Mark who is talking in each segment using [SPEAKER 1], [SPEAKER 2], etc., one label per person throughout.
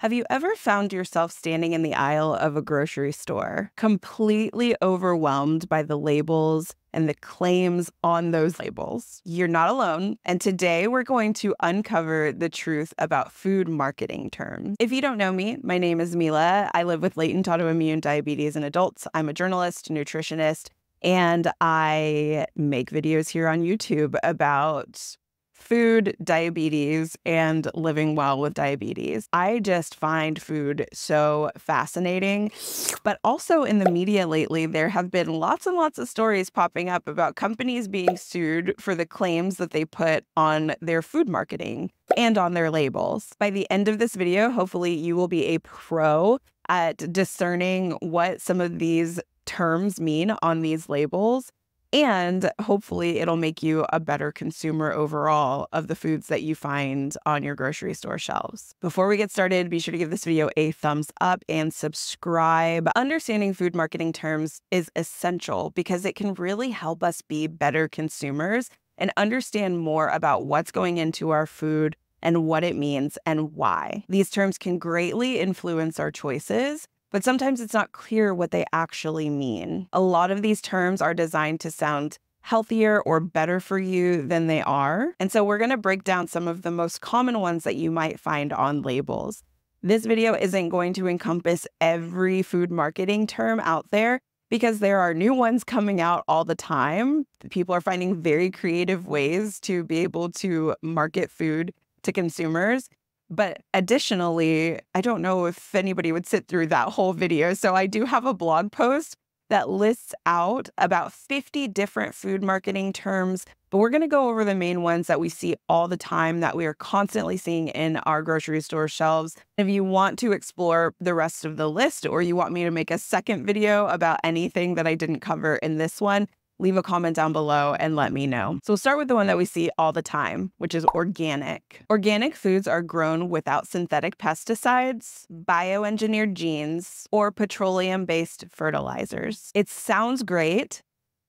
[SPEAKER 1] Have you ever found yourself standing in the aisle of a grocery store, completely overwhelmed by the labels and the claims on those labels? You're not alone, and today we're going to uncover the truth about food marketing terms. If you don't know me, my name is Mila. I live with latent autoimmune diabetes in adults. I'm a journalist, nutritionist, and I make videos here on YouTube about food, diabetes, and living well with diabetes. I just find food so fascinating. But also in the media lately, there have been lots and lots of stories popping up about companies being sued for the claims that they put on their food marketing and on their labels. By the end of this video, hopefully you will be a pro at discerning what some of these terms mean on these labels. And hopefully it'll make you a better consumer overall of the foods that you find on your grocery store shelves. Before we get started, be sure to give this video a thumbs up and subscribe. Understanding food marketing terms is essential because it can really help us be better consumers and understand more about what's going into our food and what it means and why. These terms can greatly influence our choices, but sometimes it's not clear what they actually mean. A lot of these terms are designed to sound healthier or better for you than they are. And so we're going to break down some of the most common ones that you might find on labels. This video isn't going to encompass every food marketing term out there because there are new ones coming out all the time. People are finding very creative ways to be able to market food to consumers. But additionally, I don't know if anybody would sit through that whole video. So I do have a blog post that lists out about 50 different food marketing terms, but we're going to go over the main ones that we see all the time that we are constantly seeing in our grocery store shelves. If you want to explore the rest of the list, or you want me to make a second video about anything that I didn't cover in this one, leave a comment down below and let me know. So we'll start with the one that we see all the time, which is organic. Organic foods are grown without synthetic pesticides, bioengineered genes, or petroleum-based fertilizers. It sounds great,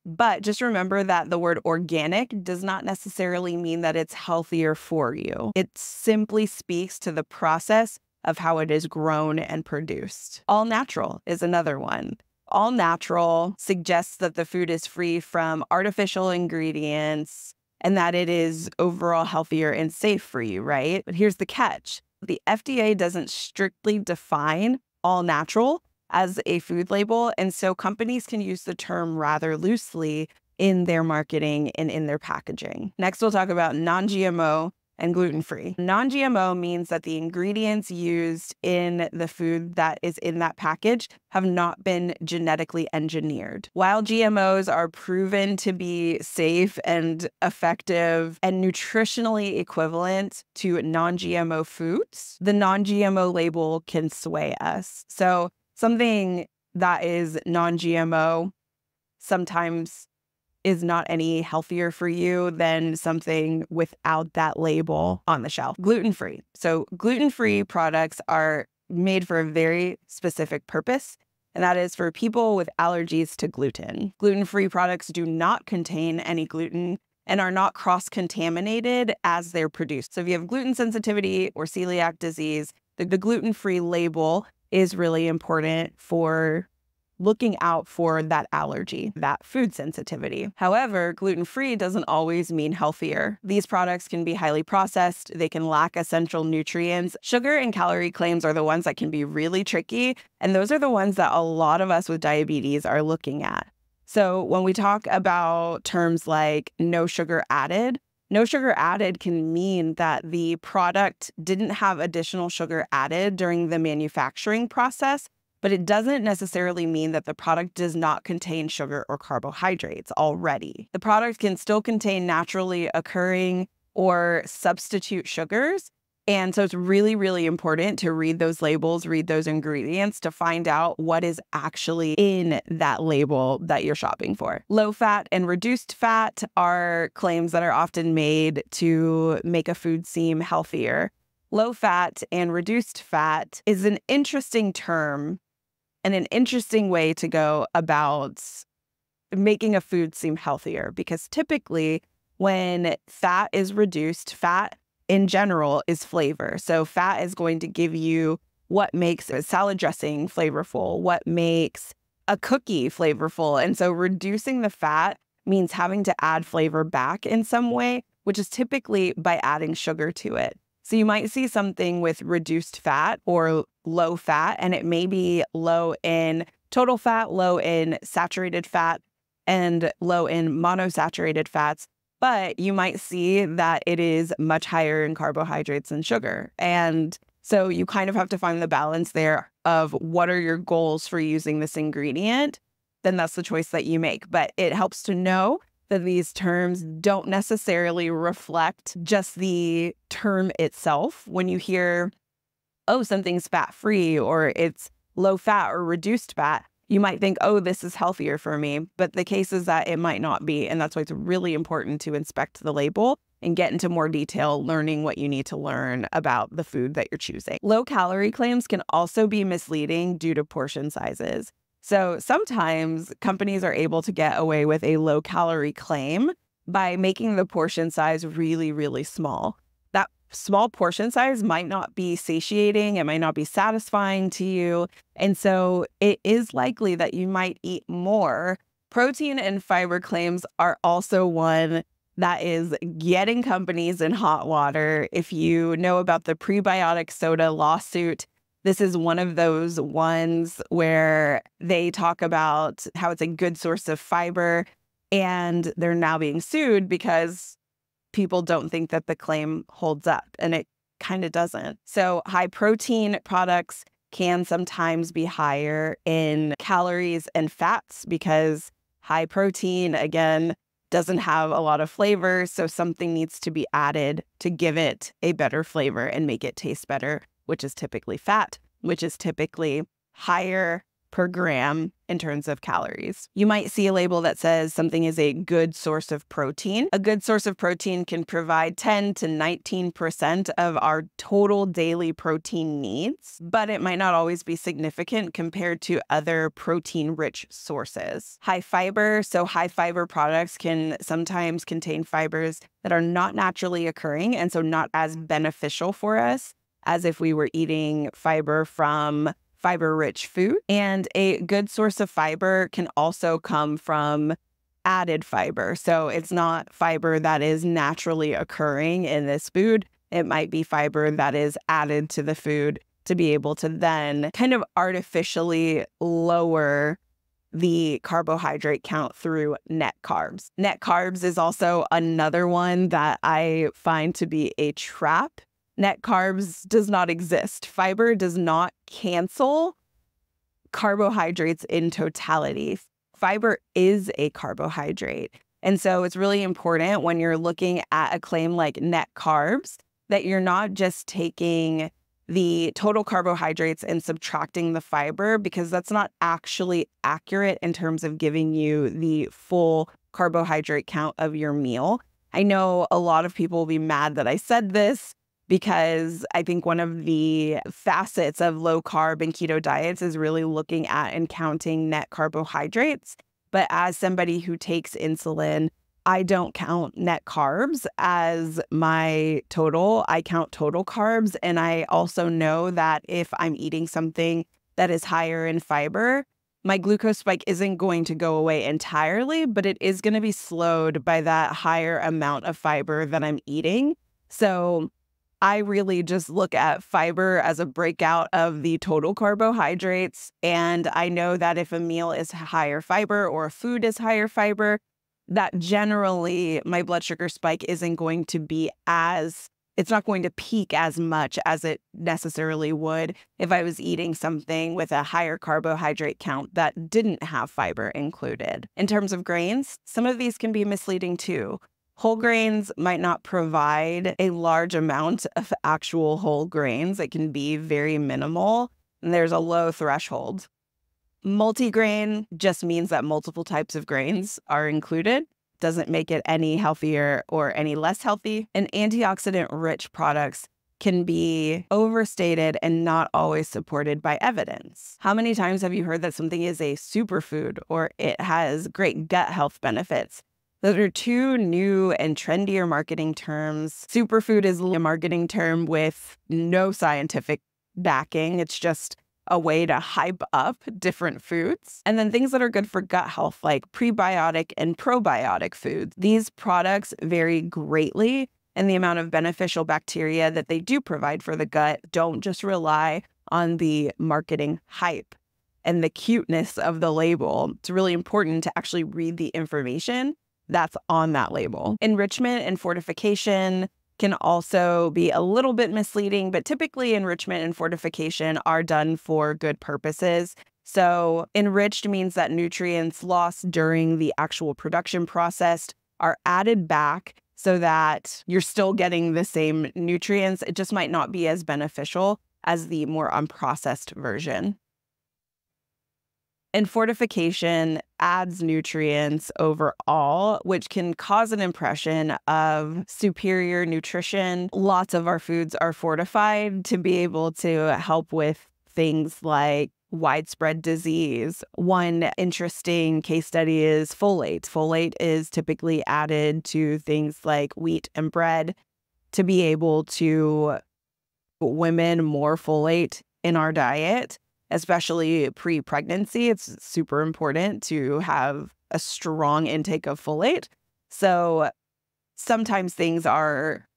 [SPEAKER 1] but just remember that the word organic does not necessarily mean that it's healthier for you. It simply speaks to the process of how it is grown and produced. All natural is another one. All natural suggests that the food is free from artificial ingredients and that it is overall healthier and safe for you, right? But here's the catch. The FDA doesn't strictly define all natural as a food label, and so companies can use the term rather loosely in their marketing and in their packaging. Next, we'll talk about non-GMO and gluten-free. Non-GMO means that the ingredients used in the food that is in that package have not been genetically engineered. While GMOs are proven to be safe and effective and nutritionally equivalent to non-GMO foods, the non-GMO label can sway us. So something that is non-GMO sometimes is not any healthier for you than something without that label on the shelf. Gluten-free. So gluten-free products are made for a very specific purpose, and that is for people with allergies to gluten. Gluten-free products do not contain any gluten and are not cross-contaminated as they're produced. So if you have gluten sensitivity or celiac disease, the gluten-free label is really important for looking out for that allergy, that food sensitivity. However, gluten-free doesn't always mean healthier. These products can be highly processed, they can lack essential nutrients. Sugar and calorie claims are the ones that can be really tricky, and those are the ones that a lot of us with diabetes are looking at. So when we talk about terms like no sugar added can mean that the product didn't have additional sugar added during the manufacturing process, but it doesn't necessarily mean that the product does not contain sugar or carbohydrates already. The product can still contain naturally occurring or substitute sugars. And so it's really, really important to read those labels, read those ingredients to find out what is actually in that label that you're shopping for. Low fat and reduced fat are claims that are often made to make a food seem healthier. Low fat and reduced fat is an interesting term and an interesting way to go about making a food seem healthier, because typically when fat is reduced, fat in general is flavor. So fat is going to give you what makes a salad dressing flavorful, what makes a cookie flavorful. And so reducing the fat means having to add flavor back in some way, which is typically by adding sugar to it. So you might see something with reduced fat or low fat, and it may be low in total fat, low in saturated fat, and low in monosaturated fats. But you might see that it is much higher in carbohydrates and sugar. And so you kind of have to find the balance there of what are your goals for using this ingredient. Then that's the choice that you make. But it helps to know that these terms don't necessarily reflect just the term itself. When you hear, oh, something's fat-free or it's low fat or reduced fat, you might think, oh, this is healthier for me. But the case is that it might not be. And that's why it's really important to inspect the label and get into more detail, learning what you need to learn about the food that you're choosing. Low-calorie claims can also be misleading due to portion sizes. So sometimes companies are able to get away with a low-calorie claim by making the portion size really, really small. That small portion size might not be satiating, it might not be satisfying to you, and so it is likely that you might eat more. Protein and fiber claims are also one that is getting companies in hot water. If you know about the prebiotic soda lawsuit, this is one of those ones where they talk about how it's a good source of fiber, and they're now being sued because people don't think that the claim holds up, and it kind of doesn't. So high protein products can sometimes be higher in calories and fats because high protein, again, doesn't have a lot of flavor, so something needs to be added to give it a better flavor and make it taste better, which is typically fat, which is typically higher per gram in terms of calories. You might see a label that says something is a good source of protein. A good source of protein can provide 10 to 19% of our total daily protein needs, but it might not always be significant compared to other protein-rich sources. High fiber, so high fiber products can sometimes contain fibers that are not naturally occurring and so not as beneficial for us as if we were eating fiber from fiber-rich food. And a good source of fiber can also come from added fiber. So it's not fiber that is naturally occurring in this food. It might be fiber that is added to the food to be able to then kind of artificially lower the carbohydrate count through net carbs. Net carbs is also another one that I find to be a trap. Net carbs does not exist. Fiber does not cancel carbohydrates in totality. Fiber is a carbohydrate. And so it's really important when you're looking at a claim like net carbs that you're not just taking the total carbohydrates and subtracting the fiber, because that's not actually accurate in terms of giving you the full carbohydrate count of your meal. I know a lot of people will be mad that I said this, because I think one of the facets of low carb and keto diets is really looking at and counting net carbohydrates. But as somebody who takes insulin, I don't count net carbs as my total. I count total carbs. And I also know that if I'm eating something that is higher in fiber, my glucose spike isn't going to go away entirely, but it is going to be slowed by that higher amount of fiber that I'm eating. So I really just look at fiber as a breakout of the total carbohydrates. And I know that if a meal is higher fiber or a food is higher fiber, that generally my blood sugar spike isn't going to be it's not going to peak as much as it necessarily would if I was eating something with a higher carbohydrate count that didn't have fiber included. In terms of grains, some of these can be misleading too. Whole grains might not provide a large amount of actual whole grains. It can be very minimal, and there's a low threshold. Multigrain just means that multiple types of grains are included. Doesn't make it any healthier or any less healthy. And antioxidant-rich products can be overstated and not always supported by evidence. How many times have you heard that something is a superfood or it has great gut health benefits? Those are two new and trendier marketing terms. Superfood is a marketing term with no scientific backing. It's just a way to hype up different foods. And then things that are good for gut health, like prebiotic and probiotic foods. These products vary greatly in the amount of beneficial bacteria that they do provide for the gut. Don't just rely on the marketing hype and the cuteness of the label. It's really important to actually read the information that's on that label. Enrichment and fortification can also be a little bit misleading, but typically enrichment and fortification are done for good purposes. So enriched means that nutrients lost during the actual production process are added back so that you're still getting the same nutrients. It just might not be as beneficial as the more unprocessed version. And fortification adds nutrients overall, which can cause an impression of superior nutrition. Lots of our foods are fortified to be able to help with things like widespread disease. One interesting case study is folate. Folate is typically added to things like wheat and bread to be able to give women more folate in our diet. Especially pre-pregnancy, it's super important to have a strong intake of folate. So sometimes things are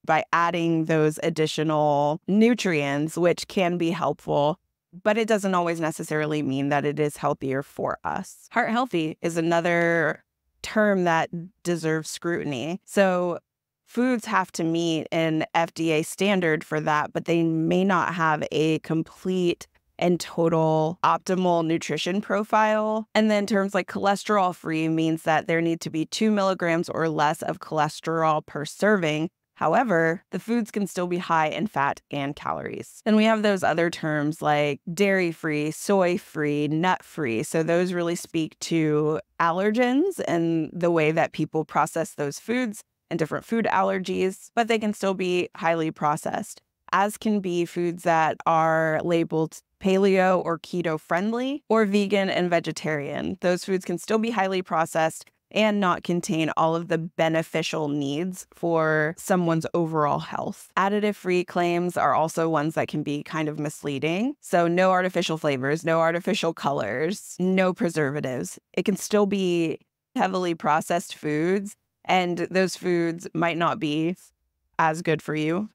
[SPEAKER 1] by adding those additional nutrients, which can be helpful, but it doesn't always necessarily mean that it is healthier for us. Heart healthy is another term that deserves scrutiny. So foods have to meet an FDA standard for that, but they may not have a complete and total optimal nutrition profile. And then terms like cholesterol free means that there need to be 2 milligrams or less of cholesterol per serving. However, the foods can still be high in fat and calories. Then we have those other terms like dairy free, soy free, nut free. So those really speak to allergens and the way that people process those foods and different food allergies, but they can still be highly processed, as can be foods that are labeled paleo or keto friendly or vegan and vegetarian. Those foods can still be highly processed and not contain all of the beneficial needs for someone's overall health. Additive-free claims are also ones that can be kind of misleading. So no artificial flavors, no artificial colors, no preservatives. It can still be heavily processed foods, and those foods might not be as good for you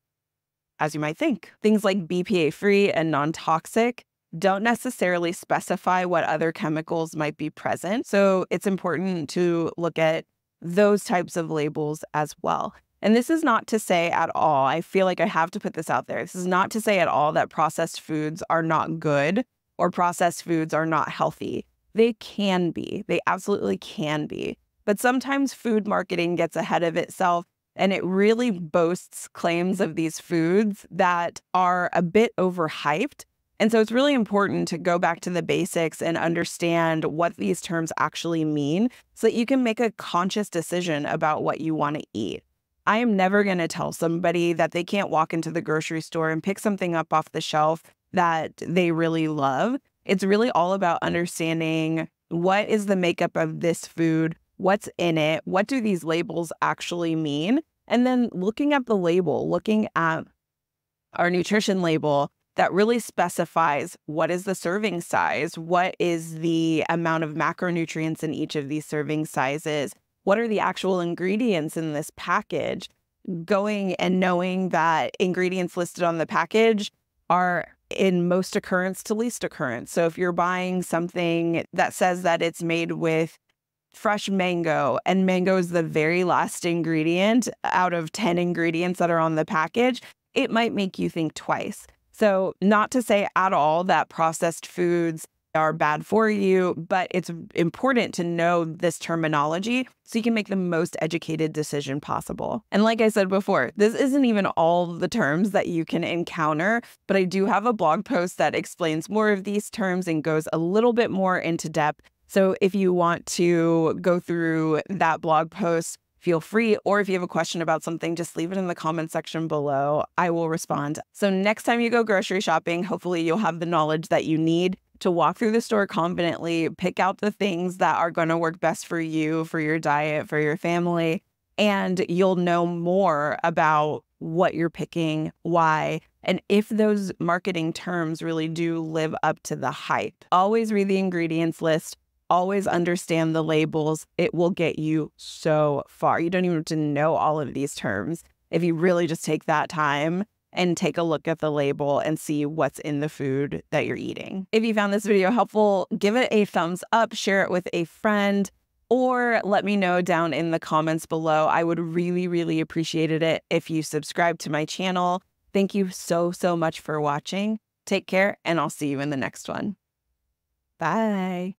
[SPEAKER 1] as you might think. Things like BPA-free and non-toxic don't necessarily specify what other chemicals might be present. So it's important to look at those types of labels as well. And this is not to say at all, I feel like I have to put this out there. This is not to say at all that processed foods are not good or processed foods are not healthy. They can be. They absolutely can be. But sometimes food marketing gets ahead of itself, and it really boasts claims of these foods that are a bit overhyped. And so it's really important to go back to the basics and understand what these terms actually mean so that you can make a conscious decision about what you want to eat. I am never going to tell somebody that they can't walk into the grocery store and pick something up off the shelf that they really love. It's really all about understanding what is the makeup of this food, what's in it, what do these labels actually mean, and then looking at the label, looking at our nutrition label that really specifies what is the serving size, what is the amount of macronutrients in each of these serving sizes, what are the actual ingredients in this package, going and knowing that ingredients listed on the package are in most occurrence to least occurrence. So if you're buying something that says that it's made with fresh mango, and mango is the very last ingredient out of 10 ingredients that are on the package, it might make you think twice. So not to say at all that processed foods are bad for you, but it's important to know this terminology so you can make the most educated decision possible. And like I said before, this isn't even all the terms that you can encounter, but I do have a blog post that explains more of these terms and goes a little bit more into depth. So if you want to go through that blog post, feel free. Or if you have a question about something, just leave it in the comment section below. I will respond. So next time you go grocery shopping, hopefully you'll have the knowledge that you need to walk through the store confidently, pick out the things that are going to work best for you, for your diet, for your family, and you'll know more about what you're picking, why, and if those marketing terms really do live up to the hype. Always read the ingredients list. Always understand the labels. It will get you so far. You don't even have to know all of these terms if you really just take that time and take a look at the label and see what's in the food that you're eating. If you found this video helpful, give it a thumbs up, share it with a friend, or let me know down in the comments below. I would really, really appreciate it if you subscribe to my channel. Thank you so, so much for watching. Take care, and I'll see you in the next one. Bye.